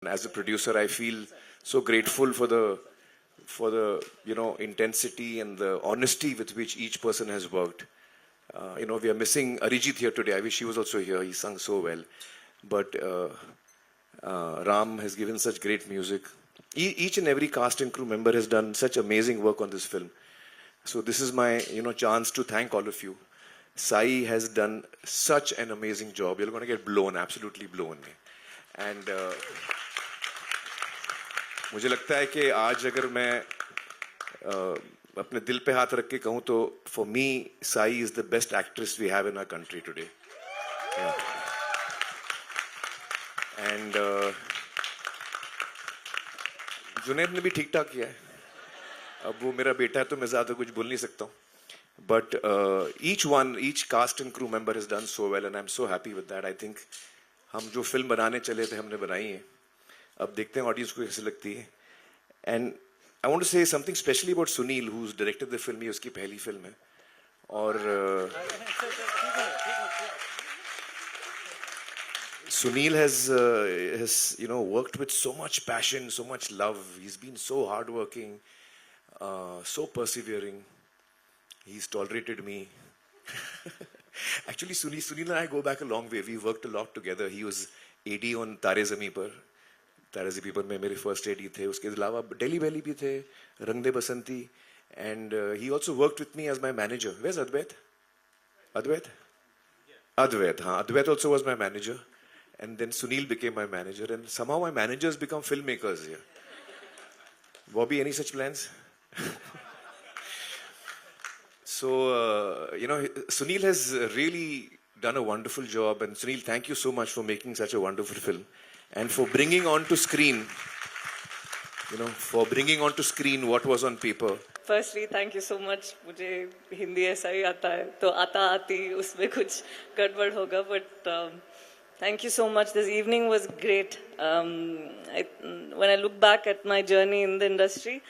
As a producer, I feel so grateful for the intensity and the honesty with which each person has worked. We are missing Arijit here today. I wish he was also here. He sung so well. But Ram has given such great music. Each and every cast and crew member has done such amazing work on this film. So this is my chance to thank all of you. Sai has done such an amazing job. You're going to get blown, absolutely blown. And मुझे लगता है कि आज अगर मैं अपने दिल पे हाथ रख के कहूँ तो for me Sai is the best actress we have in our country today. Yeah. And Junaid ने भी ठीक ठाक किया है. अब वो मेरा बेटा है तो मैं ज्यादा कुछ बोल नहीं सकता हूँ. But each cast and crew member has done so well and I'm so happy with that. I think हम जो फिल्म बनाने चले थे हमने बनाई है. अब देखते हैं ऑडियंस को कैसे लगती है. And I want to say something specially about Sunil who's directed the film. ये उसकी पहली फिल्म है और Sunil has worked with so much passion, so much love. He's been so hardworking, so persevering. He's tolerated me. Actually, Sunil and I go back a long way. We worked a lot together. He was AD on Tare Zameen Par. Tare Zameen Par में मेरे first AD थे. उसके अलावा Delhi Belly भी थे, रंग दे बसंती, and he also worked with me as my manager. Where's Advait? Advait? Advait, हाँ. Advait also was my manager, and then Sunil became my manager, and somehow my managers become filmmakers here. Bobby, any such plans? So, Sunil has really done a wonderful job. And Sunil, thank you so much for making such a wonderful film. And for bringing onto screen, what was on paper. Firstly, thank you so much. मुझे हिंदी ऐसा ही आता है, तो आती उसमें कुछ गड़बड़ होगा. But thank you so much. This evening was great. When I look back at my journey in the industry,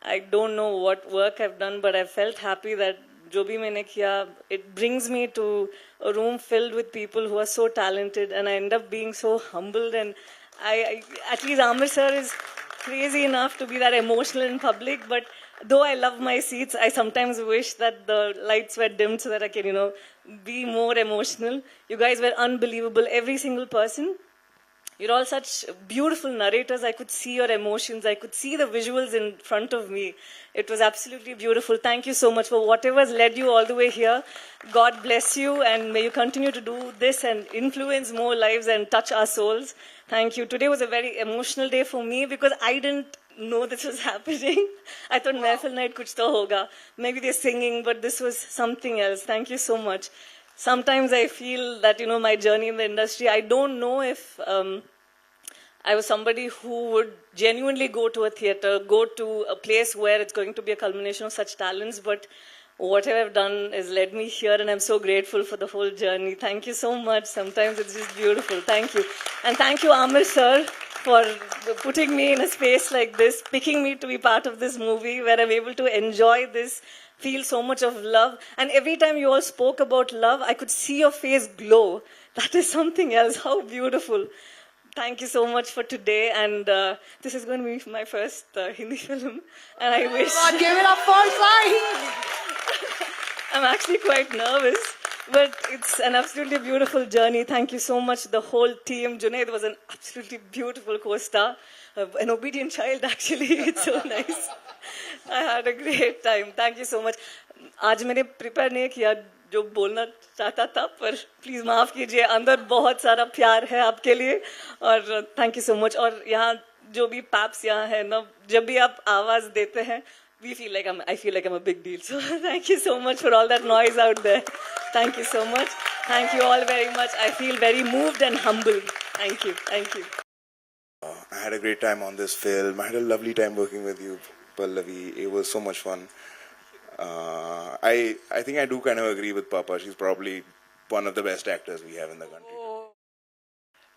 I don't know what work I've done, but I felt happy that जो भी मैंने किया, it brings me to a room filled with people who are so talented, and I end up being so humbled. And at least Amir sir is crazy enough to be that emotional in public, but though I love my seats, I sometimes wish that the lights were dimmed so that I can, be more emotional. You guys were unbelievable, every single person. You're all such beautiful narrators. I could see your emotions. I could see the visuals in front of me. It was absolutely beautiful. Thank you so much for whatever's led you all the way here. God bless you, and may you continue to do this and influence more lives and touch our souls. Thank you. Today was a very emotional day for me because I didn't know this was happening. I thought Mehfil night kuch to hoga. Maybe they're singing, but this was something else. Thank you so much. Sometimes I feel that, my journey in the industry, I don't know if I was somebody who would genuinely go to a theatre, go to a place where it's going to be a culmination of such talents, but whatever I've done has led me here, and I'm so grateful for the whole journey. Thank you so much. Sometimes it's just beautiful. Thank you. And thank you, Amir sir, for putting me in a space like this, picking me to be part of this movie where I'm able to enjoy this, feel so much of love. And every time you all spoke about love, I could see your face glow. That is something else. How beautiful. Thank you so much for today, and this is going to be my first Hindi film, and I wish... God, give it up for Sai! I'm actually quite nervous, but it's an absolutely beautiful journey. Thank you so much, the whole team. Junaid was an absolutely beautiful co-star, an obedient child actually. It's so nice. I had a great time. Thank you so much. आज मैंने prepare नहीं किया जो बोलना चाहता था, पर please माफ कीजिए, अंदर बहुत सारा प्यार है आपके लिए, और थैंक यू सो मच. और यहाँ जो भी पैप्स यहाँ है ना, जब भी आप आवाज देते हैं, I feel like I'm a big deal. So thank you so much for all that noise out there. Thank you so much. Thank you all very much. I feel very moved and humbled. Thank you. Thank you. I had a great time on this film. I had a lovely time working with you, Pallavi. It was so much fun. I think I do kind of agree with Papa. She's probably one of the best actors we have in the country.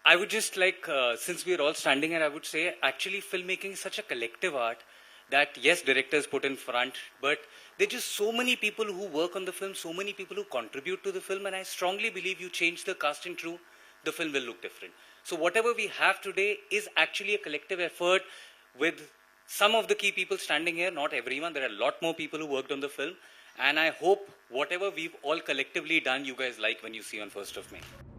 I would just like, since we're all standing here, I would say actually filmmaking is such a collective art that yes, directors put in front, but there are just so many people who work on the film, so many people who contribute to the film, and I strongly believe you change the cast and crew, the film will look different. So whatever we have today is actually a collective effort with some of the key people standing here, not everyone. There are a lot more people who worked on the film. And I hope whatever we've all collectively done, you guys like when you see on 1st of May.